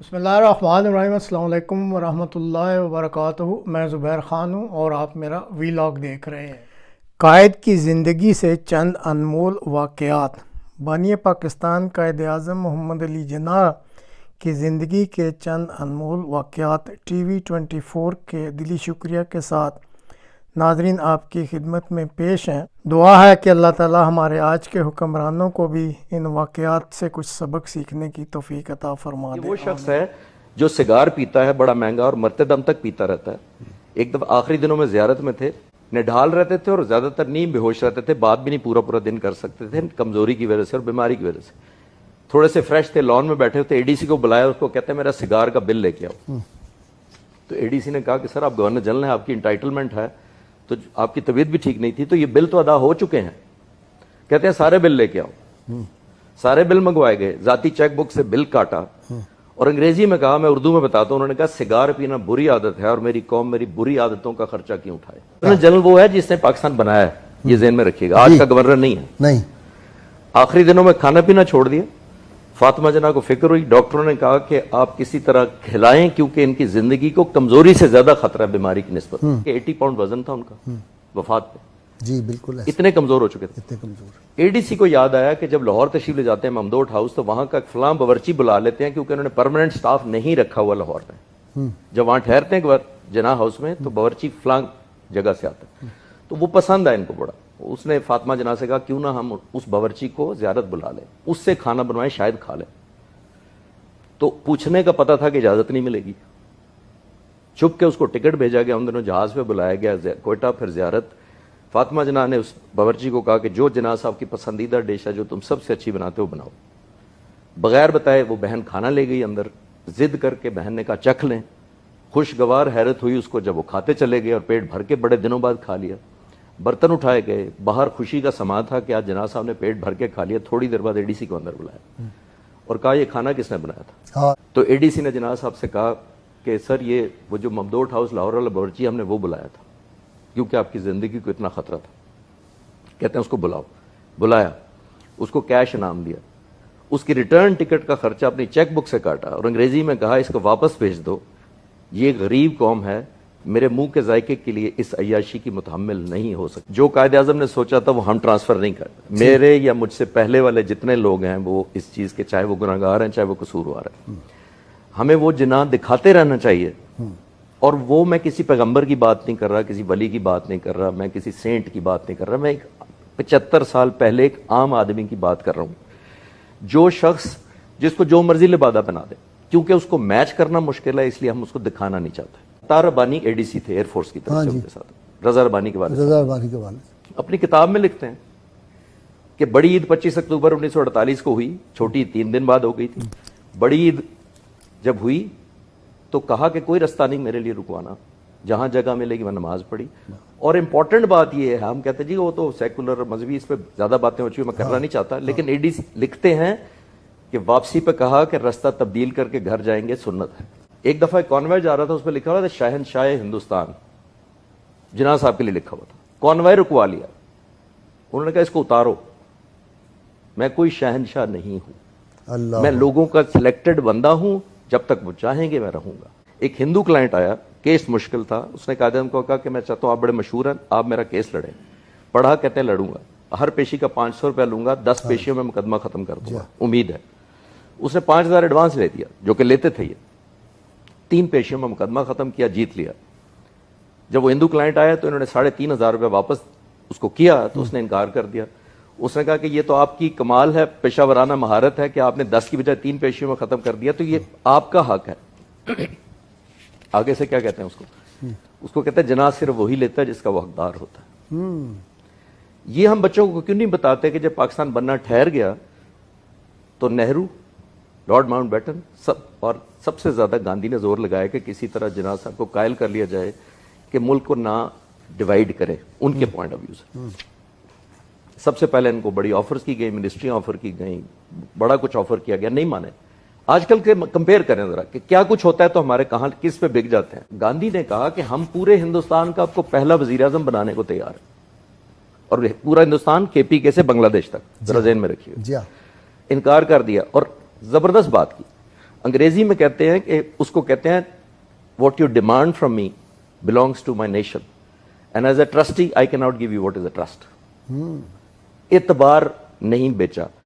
بسم اللہ الرحمن الرحیم۔ السلام علیکم ورحمۃ اللہ وبرکاتہ۔ میں زبیر خان ہوں اور آپ میرا ویلاگ دیکھ رہے ہیں۔ قائد کی زندگی سے چند انمول واقعات۔ بانی پاکستان قائد اعظم محمد علی جناح کی زندگی کے چند انمول واقعات ٹی وی 24 کے دلی شکریہ کے ساتھ ناظرین آپ کی خدمت میں پیش ہیں۔ دعا ہے کہ اللہ تعالی ہمارے آج کے حکمرانوں کو بھی ان واقعات سے کچھ سبق سیکھنے کی توفیق عطا فرما دے۔ وہ شخص ہے جو سگار پیتا ہے بڑا مہنگا اور مرتے دم تک پیتا رہتا ہے۔ ایک دفعہ آخری دنوں میں زیارت میں تھے، نڈھال رہتے تھے اور زیادہ تر نیم بے ہوش رہتے تھے، بات بھی نہیں پورا دن کر سکتے تھے کمزوری کی وجہ سے اور بیماری کی وجہ سے۔ تھوڑے سے فریش تھے، لان میں بیٹھے ہوتے، اے ڈی سی کو بلایا، اس کو کہتے ہیں میرا سگار کا بل لے کے آؤ۔ تو اے ڈی سی نے کہا کہ سر آپ گورنر جنرل ہیں، آپ کی انٹائٹلمنٹ ہے، تو آپ کی طبیعت بھی ٹھیک نہیں تھی، تو یہ بل تو ادا ہو چکے ہیں۔ کہتے ہیں سارے بل لے کے آؤ۔ سارے بل منگوائے گئے، ذاتی چیک بک سے بل کاٹا اور انگریزی میں کہا، میں اردو میں بتاتا ہوں، انہوں نے کہا سگار پینا بری عادت ہے اور میری قوم میری بری عادتوں کا خرچہ کیوں اٹھائے۔ گورنر جنرل وہ ہے جس نے پاکستان بنایا ہے، یہ ذہن میں رکھیے گا، آج کا گورنر نہیں ہے۔ نہیں، آخری دنوں میں کھانا پینا چھوڑ دیا۔ فاطمہ جناح کو فکر ہوئی، ڈاکٹروں نے کہا کہ آپ کسی طرح کھلائیں کیونکہ ان کی زندگی کو کمزوری سے زیادہ خطرہ ہے بیماری کی نسبت۔ 80 پاؤنڈ وزن تھا ان کا وفات پہ، جی بالکل ایسا، اتنے کمزور ہو چکے تھے۔ اتنے کمزور۔ اے ڈی سی کو یاد آیا کہ جب لاہور تشریف لے جاتے ہیں ممدوٹ ہاؤس تو وہاں کا فلاں باورچی بلا لیتے ہیں، کیونکہ انہوں نے پرماننٹ سٹاف نہیں رکھا ہوا لاہور میں۔ جب وہاں ٹھہرتے ہیں جناح ہاؤس میں تو باورچی فلاں جگہ سے آتا ہے، تو وہ پسند آیا ان کو بڑا۔ اس نے فاطمہ جناح سے کہا کیوں نہ ہم اس باورچی کو زیارت بلا لیں، اس سے کھانا بنوائیں، شاید کھا لیں۔ تو پوچھنے کا پتہ تھا کہ اجازت نہیں ملے گی، چھپ کے اس کو ٹکٹ بھیجا گیا، ان دنوں جہاز پہ بلایا گیا کوئٹہ، پھر زیارت۔ فاطمہ جناح نے اس باورچی کو کہا کہ جو جناح صاحب کی پسندیدہ ڈش ہے، جو تم سب سے اچھی بناتے ہو بناؤ۔ بغیر بتائے وہ بہن کھانا لے گئی اندر، ضد کر کے بہن نے کہا چکھ لیں۔ خوشگوار حیرت ہوئی اس کو جب وہ کھاتے چلے گئے اور پیٹ بھر کے بڑے دنوں بعد کھا لیا۔ برتن اٹھائے گئے، باہر خوشی کا سما تھا کہ آج جناح صاحب نے پیٹ بھر کے کھا لیا۔ تھوڑی دیر بعد اے ڈی سی کو اندر بلایا اور کہا یہ کھانا کس نے بنایا تھا؟ ہاں، تو اے ڈی سی نے جناح صاحب سے کہا کہ سر یہ وہ جو ممدوٹ ہاؤس لاہور والا باورچی ہم نے وہ بلایا تھا، کیونکہ آپ کی زندگی کو اتنا خطرہ تھا۔ کہتے ہیں اس کو بلاؤ۔ بلایا، اس کو کیش انعام دیا، اس کی ریٹرن ٹکٹ کا خرچہ اپنی چیک بک سے کاٹا اور انگریزی میں کہا اس کو واپس بھیج دو، یہ غریب قوم ہے، میرے منہ کے ذائقے کے لیے اس عیاشی کی متحمل نہیں ہو سکتی۔ جو قائد اعظم نے سوچا تھا وہ ہم ٹرانسفر نہیں کرتے۔ میرے یا مجھ سے پہلے والے جتنے لوگ ہیں وہ اس چیز کے، چاہے وہ گناہگار ہیں چاہے وہ قصوروار ہیں، ہمیں وہ جناح دکھاتے رہنا چاہیے۔ اور وہ میں کسی پیغمبر کی بات نہیں کر رہا، کسی ولی کی بات نہیں کر رہا، میں کسی سینٹ کی بات نہیں کر رہا، میں ایک 75 سال پہلے ایک عام آدمی کی بات کر رہا ہوں، جو شخص جس کو جو مرضی لبادہ پہنا دے، کیونکہ اس کو میچ کرنا مشکل ہے، اس لیے ہم اس کو دکھانا نہیں چاہتے۔ طاہر ربانی اے ڈی سی تھے ایئر فورس کی طرف سے، ان کے ساتھ رضا ربانی کے والد رضا ربانی کے والد اپنی کتاب میں لکھتے ہیں کہ بڑی عید 25 اکتوبر 1948 کو ہوئی، چھوٹی 3 دن بعد ہو گئی تھی۔ بڑی عید جب ہوئی تو کہا کہ کوئی رستہ نہیں میرے لیے رکوانا، جہاں جگہ ملے گی میں نماز پڑھی۔ اور امپورٹنٹ بات یہ ہے، ہم کہتے ہیں جی وہ تو سیکولر مذہبی، اس پہ زیادہ باتیں ہو چکی میں کرنا نہیں چاہتا، لیکن اے ڈی سی لکھتے ہیں کہ واپسی پہ کہا کہ رستہ تبدیل کر کے گھر جائیں گے سنت ہے۔ ایک دفعہ کانوائے جا رہا تھا، اس پہ لکھا ہوا تھا شہنشاہ ہندوستان، جناح صاحب کے لیے لکھا ہوا تھا۔ کانوائے رکوا لیا، انہوں نے کہا اس کو اتارو، میں کوئی شہنشاہ نہیں ہوں، اللہ، میں لوگوں کا سلیکٹڈ بندہ ہوں، جب تک وہ چاہیں گے میں رہوں گا۔ ایک ہندو کلائنٹ آیا، کیس مشکل تھا، اس نے قائد اعظم کو کہا کہ میں چاہتا ہوں آپ بڑے مشہور ہیں، آپ میرا کیس لڑیں۔ پڑھا، کہتے ہیں لڑوں گا، ہر پیشی کا 500 روپیہ لوں گا، 10 پیشیوں میں مقدمہ ختم کر دوں گا، امید ہے۔ اس نے 5000 ایڈوانس لے دیا، جو کہ لیتے تھے یہ، 3 پیشیوں میں مقدمہ ختم کیا، جیت لیا۔ جب وہ ہندو کلائنٹ آیا تو انہوں نے 3500 روپیہ واپس اس کو کیا تو اس نے انکار کر دیا۔ اس نے کہا کہ یہ تو آپ کی کمال ہے، پیشہ ورانہ مہارت ہے کہ آپ نے 10 کی بجائے 3 پیشیوں میں ختم کر دیا، تو یہ آپ کا حق ہے۔ آگے سے کیا کہتے ہیں اس کو کہتے ہیں جناح صرف وہی لیتا ہے جس کا وہ حقدار ہوتا ہے۔ یہ ہم بچوں کو کیوں نہیں بتاتے کہ جب پاکستان بننا ٹھہر گیا تو نہرو، لارڈ ماؤنٹ بیٹن اور سب سے زیادہ گاندھی نے زور لگایا کہ کسی طرح جناح صاحب کو قائل کر لیا جائے کہ ملک کو نہ ڈیوائیڈ کرے ان کے پوائنٹ آف ویو سے۔ سب سے پہلے ان کو بڑی آفرز کی گئی، منسٹری آفر کی گئی، بڑا کچھ آفر کیا گیا، نہیں مانے۔ آج کل کے کمپیئر کریں ذرا کہ کیا کچھ ہوتا ہے تو ہمارے کہاں کس پہ بک جاتے ہیں۔ گاندھی نے کہا کہ ہم پورے ہندوستان کا آپ کو پہلا وزیر اعظم بنانے کو تیار ہیں، اور پورا ہندوستان کے پی کے سے بنگلہ دیش تک، ذرا ذہن میں رکھیے۔ جی ہاں، انکار کر دیا اور زبردست بات کی۔ انگریزی میں کہتے ہیں کہ اس کو کہتے ہیں what you demand from me belongs to my nation and as a trustee I cannot give you what is a trust. اعتبار نہیں بیچا.